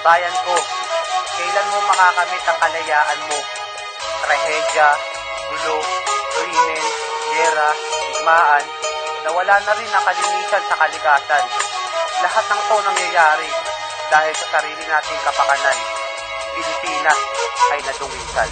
Bayan ko, kailan mo makakamit ang kalayaan mo? Trahedya, gulo, krimen, gera, digmaan, nawala na rin ang kalinisan sa kalikasan. Lahat ng to nangyayari dahil sa sarili nating kapakanan. Pilipinas ay nadungisan.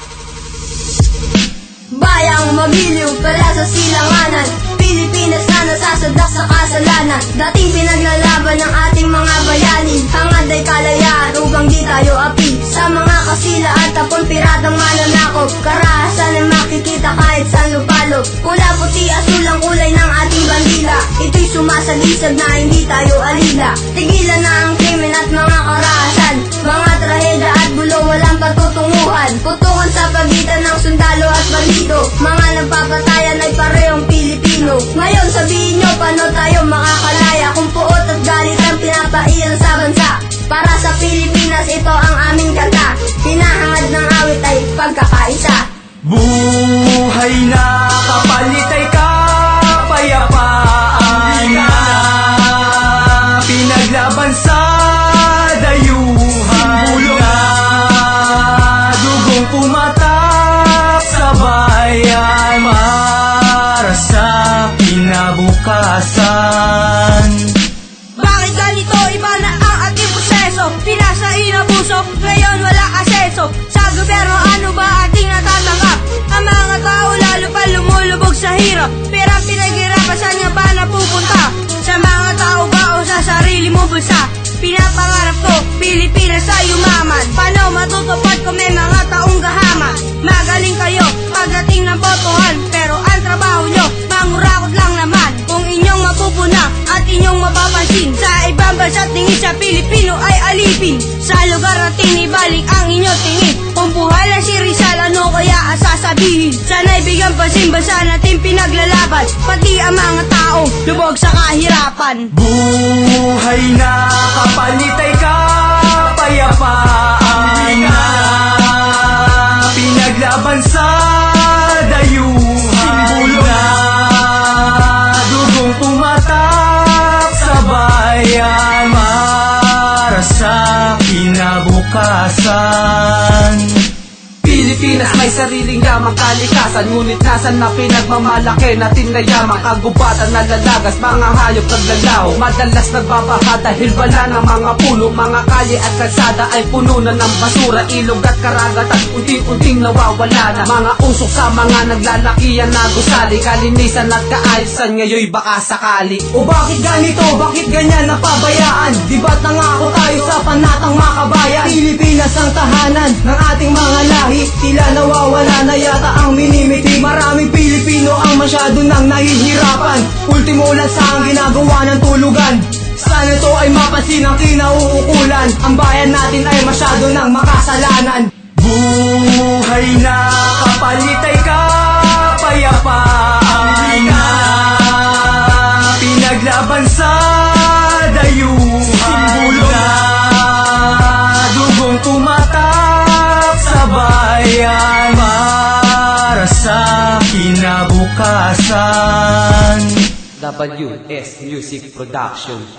Bayang magiliw pala sa silanganan, Pilipinas na nasasadak sa kasalanan. Dating pinaglalaban ng ating mga bayani, hangad ay kalayaan upang di tayo api sa mga kasila at tapon piratang mananakop. Karahasan ay makikita kahit sa lupalo. Pula, puti, asul ang kulay ng ating bandila. Ito'y sumasalisag na hindi tayo alila. Tigilan na ang krimen at mga karahasan, mga trahedya at bulo walang patutunguhan. Putukan sa pagitan ng sundalo at bandido, mga nagpapatayan ay parehong Pilipino. Ngayon sabihin nyo, paano tayo makakalaya kung puot at galit ang pinapaiyan sa bansa? Para sa Pilipinas, ito ang aming kanta. Hinahangad ng awit ay pagkakaisa. Buhay na kapalit ay kapayapaan na pinaglaban sa dayuhan na dugong pumatak sa bayan para sa kinabukasan. Bakit ganito? Iba na ang ating proseso. Pinasa inabuso, ngayon wala aseso. Sa gobyerno ano ba ating natatanggap? Ang mga tao lalo pa lumulubog sa hirap. Pero ang pinaghirapan saan nga ba napupunta? Sa mga tao ba o sa sarili mo bulsa? Pinapangarap ko, Pilipinas ay umaman. Paano matutupad kung may mga taong gahaman? Magaling kayo pagdating ng botohan, pero ang trabaho nyo, mangurakot lang naman. Kung inyong mapupuna at inyong mapapansin, sa ibang bansa tingin sa Pilipino ay alipin. Sa lugar natin ibalik ang inyong tingin. Kung buhay lang si Rizal, ano kaya ang sasabihin? Sana'y bigyan pansin bansa natin pinaglalaban, pati ang mga taong lubog sa kahirapan. Buhay na kapalit ay kapayapaan na pinaglaban sa dayuhan na dugong pumatak sa bayan para sa kinabukasan. Pilipinas may sariling yamang kalikasan, ngunit nasan na pinagmamalaki natin na yamang kagubatan na lalagas, mga hayop naglalaho, madalas nagbabaha dahil wala na mga puno, mga kalye at kalsada ay puno na ng basura, ilog at karagatan unting-unting nawawala na, mga usok sa mga naglalakihan na gusali, kalinisan at kaayusan ngayoy baka sakali. O bakit ganito? Bakit ganyan napabayaan? Di ba't nangako tayo sa panatang makabayan? Pilipinas ang tahanan ng ating mga lahi, tila nawawala na yata ang minimiti. Maraming Pilipino ang masyado nang nahihirapan, ultimo lang sa ang ginagawa ng tulugan. Sana to ay mapansin ang kinauukulan, ang bayan natin ay masyado nang makasalanan. Buhay na kapalit ay kapayapaan na pinaglaban sa dayuhan na dugong tumatak sa bayan para sa kinabukasan. WS Music Production.